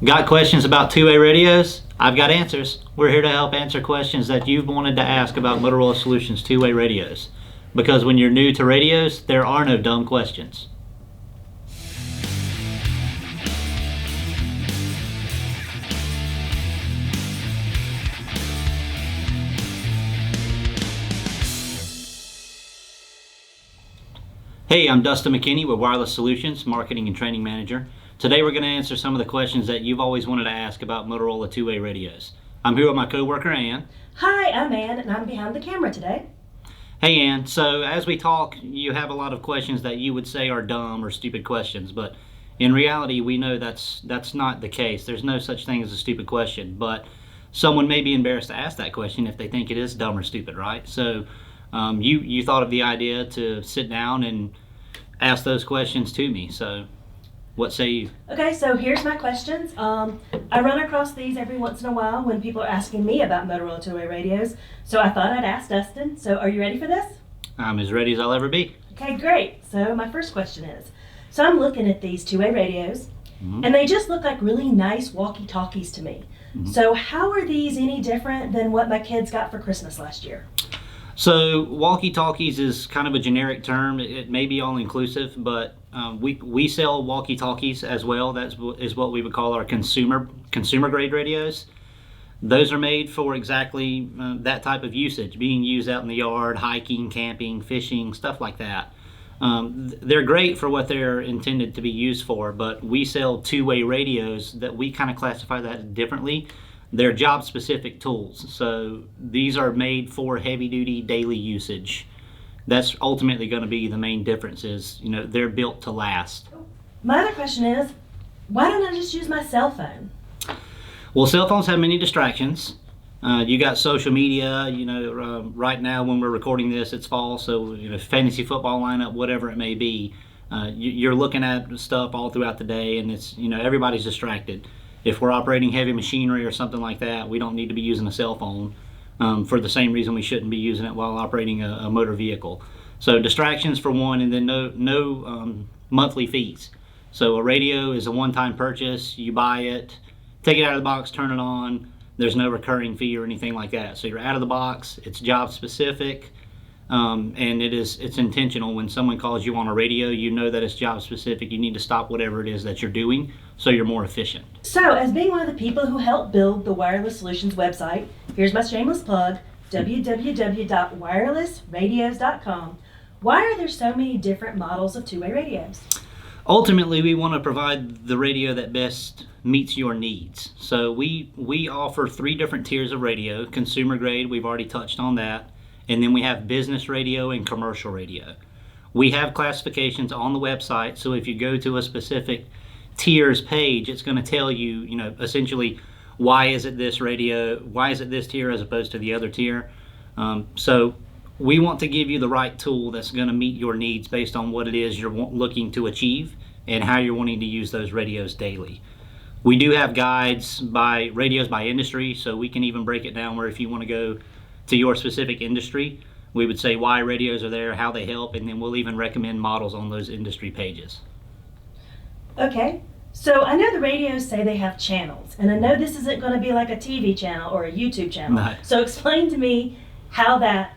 Got questions about two-way radios? I've got answers. We're here to help answer questions that you've wanted to ask about Motorola Solutions two-way radios. Because when you're new to radios, there are no dumb questions. Hey, I'm Dustin McKinney with Wireless Solutions, Marketing and Training Manager. Today we're going to answer some of the questions that you've always wanted to ask about Motorola two-way radios. I'm here with my coworker Ann. Hi, I'm Ann, and I'm behind the camera today. Hey Ann, so as we talk, you have a lot of questions that you would say are dumb or stupid questions, but in reality we know that's not the case. There's no such thing as a stupid question, but someone may be embarrassed to ask that question if they think it is dumb or stupid, right? So you thought of the idea to sit down and ask those questions to me, so what say you? Okay, so here's my questions. I run across these every once in a while when people are asking me about Motorola two-way radios, so I thought I'd ask Dustin. So are you ready for this? I'm as ready as I'll ever be. Okay, great. So my first question is, so I'm looking at these two-way radios, and they just look like really nice walkie-talkies to me. So how are these any different than what my kids got for Christmas last year? So walkie-talkies is kind of a generic term. It may be all-inclusive, but we sell walkie-talkies as well. That is what we would call our consumer grade radios. Those are made for exactly that type of usage, being used out in the yard, hiking, camping, fishing, stuff like that. They're great for what they're intended to be used for, but we sell two-way radios that we kind of classify that differently. They're job-specific tools, so these are made for heavy-duty daily usage. That's ultimately going to be the main difference is, they're built to last. My other question is, why don't I just use my cell phone? Well, cell phones have many distractions. You got social media, right now when we're recording this, it's fall, so fantasy football lineup, whatever it may be. You're looking at stuff all throughout the day, and it's, everybody's distracted. If we're operating heavy machinery or something like that, we don't need to be using a cell phone for the same reason we shouldn't be using it while operating a motor vehicle. So distractions for one, and then no monthly fees. So a radio is a one-time purchase. You buy it, take it out of the box, turn it on. There's no recurring fee or anything like that. So you're out of the box. It's job specific, and it's intentional. When someone calls you on a radio, you know that it's job specific. You need to stop whatever it is that you're doing so you're more efficient. So, as being one of the people who helped build the Wireless Solutions website, here's my shameless plug, www.wirelessradios.com. Why are there so many different models of two-way radios? Ultimately, we want to provide the radio that best meets your needs. So we offer 3 different tiers of radio. Consumer grade, we've already touched on that. And then we have business radio and commercial radio. We have classifications on the website, so if you go to a specific tiers page, it's going to tell you, essentially, why is it this tier as opposed to the other tier. So we want to give you the right tool that's going to meet your needs based on what it is you're looking to achieve and how you're wanting to use those radios daily. We do have guides by radios by industry, so we can even break it down where if you want to go to your specific industry, we would say why radios are there, how they help, and then we'll even recommend models on those industry pages. Okay, so I know the radios say they have channels, and I know this isn't going to be like a TV channel or a YouTube channel. No. So explain to me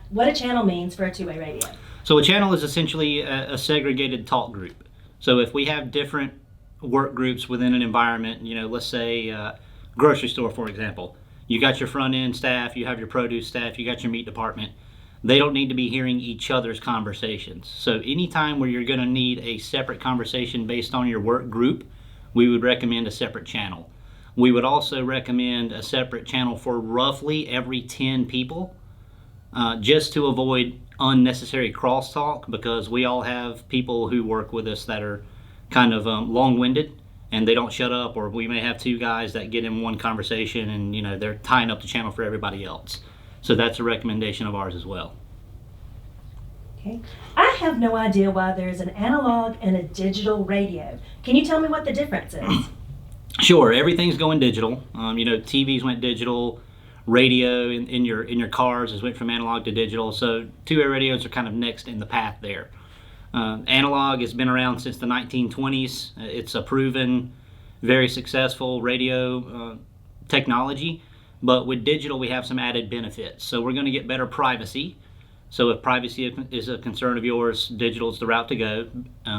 what a channel means for a two-way radio. So a channel is essentially a segregated talk group. So if we have different work groups within an environment, let's say grocery store, for example. You got your front end staff, you have your produce staff, you got your meat department. They don't need to be hearing each other's conversations. So anytime where you're going to need a separate conversation based on your work group, we would recommend a separate channel. We would also recommend a separate channel for roughly every 10 people, just to avoid unnecessary crosstalk, because we all have people who work with us that are kind of long-winded and they don't shut up, or we may have 2 guys that get in one conversation and they're tying up the channel for everybody else. So that's a recommendation of ours as well. Okay. I have no idea why there's an analog and a digital radio. Can you tell me what the difference is? Sure, everything's going digital. TVs went digital, radio in your cars has went from analog to digital. So two-way radios are kind of next in the path there. Analog has been around since the 1920s. It's a proven very successful radio technology, but with digital we have some added benefits. So we're going to get better privacy. So if privacy is a concern of yours, digital is the route to go.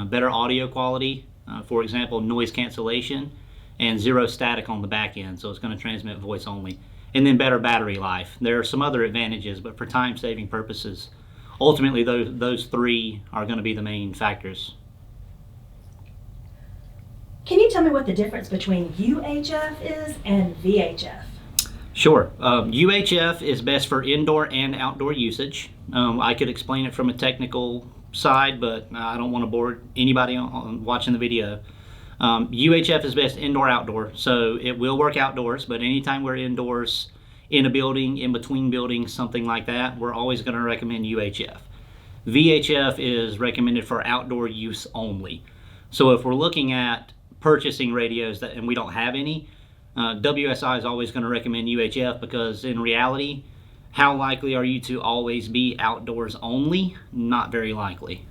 Better audio quality, for example, noise cancellation, and zero static on the back end, so it's going to transmit voice only. And then better battery life. There are some other advantages, but for time-saving purposes, ultimately those three are going to be the main factors. Can you tell me what the difference between UHF is and VHF? Sure. UHF is best for indoor and outdoor usage. I could explain it from a technical side, but I don't want to bore anybody on watching the video. UHF is best indoor-outdoor, so it will work outdoors, but anytime we're indoors, in a building, in between buildings, something like that, we're always going to recommend UHF. VHF is recommended for outdoor use only. So if we're looking at purchasing radios and we don't have any, WSI is always going to recommend UHF, because in reality, how likely are you to always be outdoors only? Not very likely.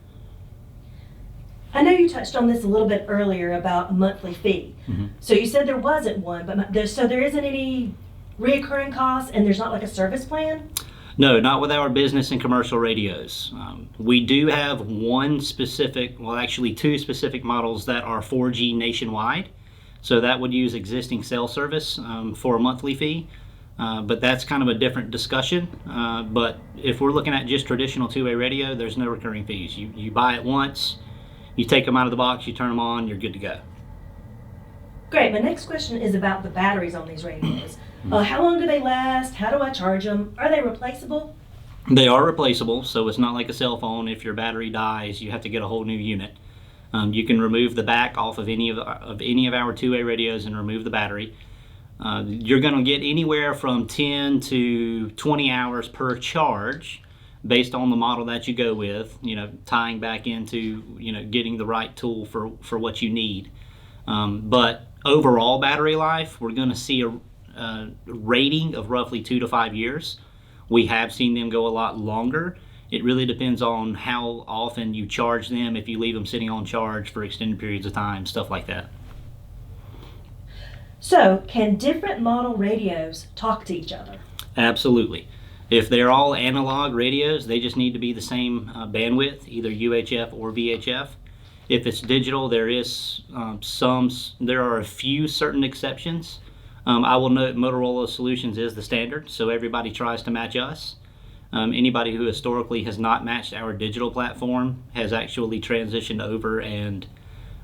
I know you touched on this a little bit earlier about a monthly fee. Mm-hmm. So you said there wasn't one, but there isn't any reoccurring costs, and there's not like a service plan? No, not with our business and commercial radios. We do have one specific, well actually two specific models that are 4G nationwide. So that would use existing cell service for a monthly fee. But that's kind of a different discussion. But if we're looking at just traditional two-way radio, there's no recurring fees. You buy it once, you take them out of the box, you turn them on, you're good to go. Great. My next question is about the batteries on these radios. How long do they last? How do I charge them? Are they replaceable? They are replaceable, so it's not like a cell phone. If your battery dies, you have to get a whole new unit. You can remove the back off of any of our two-way radios and remove the battery. You're going to get anywhere from 10 to 20 hours per charge, based on the model that you go with, tying back into, getting the right tool for what you need. But overall battery life, we're going to see a rating of roughly 2 to 5 years. We have seen them go a lot longer. It really depends on how often you charge them, if you leave them sitting on charge for extended periods of time, stuff like that. So, can different model radios talk to each other? Absolutely. If they're all analog radios, they just need to be the same bandwidth, either UHF or VHF. If it's digital, there are a few certain exceptions. I will note Motorola Solutions is the standard, so everybody tries to match us. Anybody who historically has not matched our digital platform has actually transitioned over and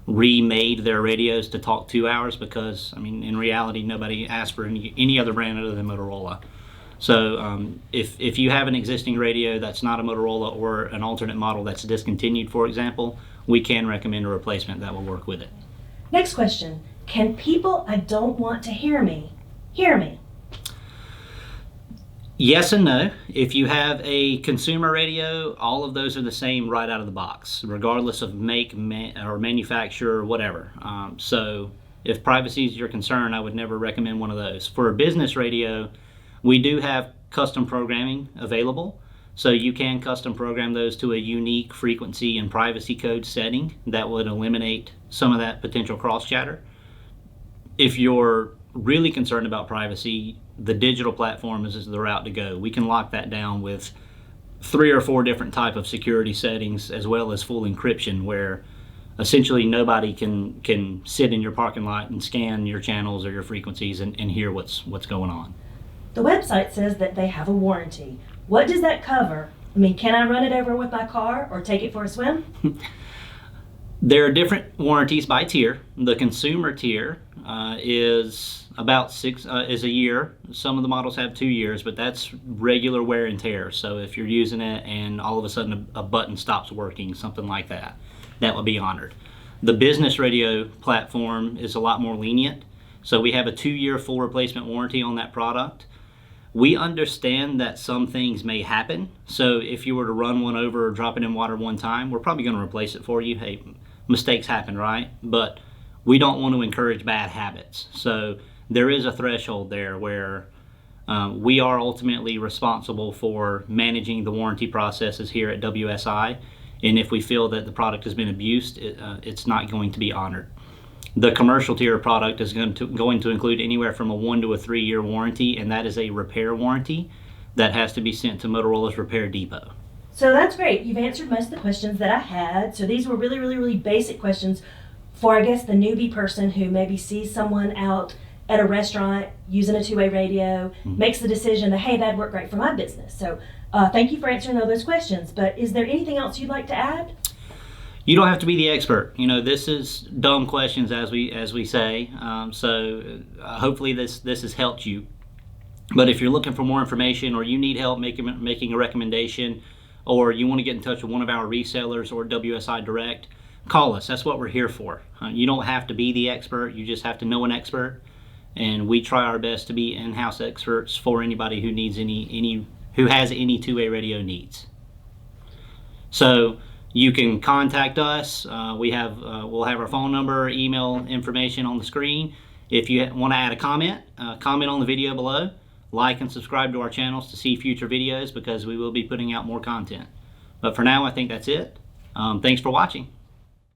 remade their radios to talk 2 hours, because, in reality, nobody asked for any other brand other than Motorola. So if you have an existing radio that's not a Motorola or an alternate model that's discontinued, for example, we can recommend a replacement that will work with it. Next question. Can people I don't want to hear me? Yes and no. If you have a consumer radio, all of those are the same right out of the box, regardless of make or manufacturer or whatever. So if privacy is your concern, I would never recommend one of those. For a business radio, we do have custom programming available, so you can custom program those to a unique frequency and privacy code setting that would eliminate some of that potential cross chatter. If you're really concerned about privacy, the digital platform is the route to go. We can lock that down with 3 or 4 different type of security settings, as well as full encryption, where essentially nobody can sit in your parking lot and scan your channels or your frequencies and hear what's going on. The website says that they have a warranty. What does that cover? Can I run it over with my car or take it for a swim? There are different warranties by tier. The consumer tier is about is a year. Some of the models have 2 years, but that's regular wear and tear. So if you're using it and all of a sudden a button stops working, something like that, that would be honored. The business radio platform is a lot more lenient. So we have a 2-year full replacement warranty on that product. We understand that some things may happen. So if you were to run one over or drop it in water one time, we're probably going to replace it for you. Hey, mistakes happen, right? But we don't want to encourage bad habits. So there is a threshold there where we are ultimately responsible for managing the warranty processes here at WSI. And if we feel that the product has been abused, it's not going to be honored. The commercial tier product is going to include anywhere from a 1 to a 3 year warranty, and that is a repair warranty that has to be sent to Motorola's repair depot. So that's great. You've answered most of the questions that I had. So these were really, really, really basic questions for, I guess, the newbie person who maybe sees someone out at a restaurant using a two-way radio, makes the decision that, hey, that'd work great for my business. So thank you for answering all those questions. But is there anything else you'd like to add? You don't have to be the expert. You know, this is dumb questions, as we say. So hopefully this has helped you. But if you're looking for more information, or you need help making a recommendation, or you want to get in touch with one of our resellers or WSI Direct, call us. That's what we're here for. You don't have to be the expert. You just have to know an expert. And we try our best to be in-house experts for anybody who needs who has any two-way radio needs. So you can contact us. We'll have our phone number, email information on the screen. If you want to add a comment on the video below. Like and subscribe to our channels to see future videos, because we will be putting out more content. But for now, I think that's it. Thanks for watching.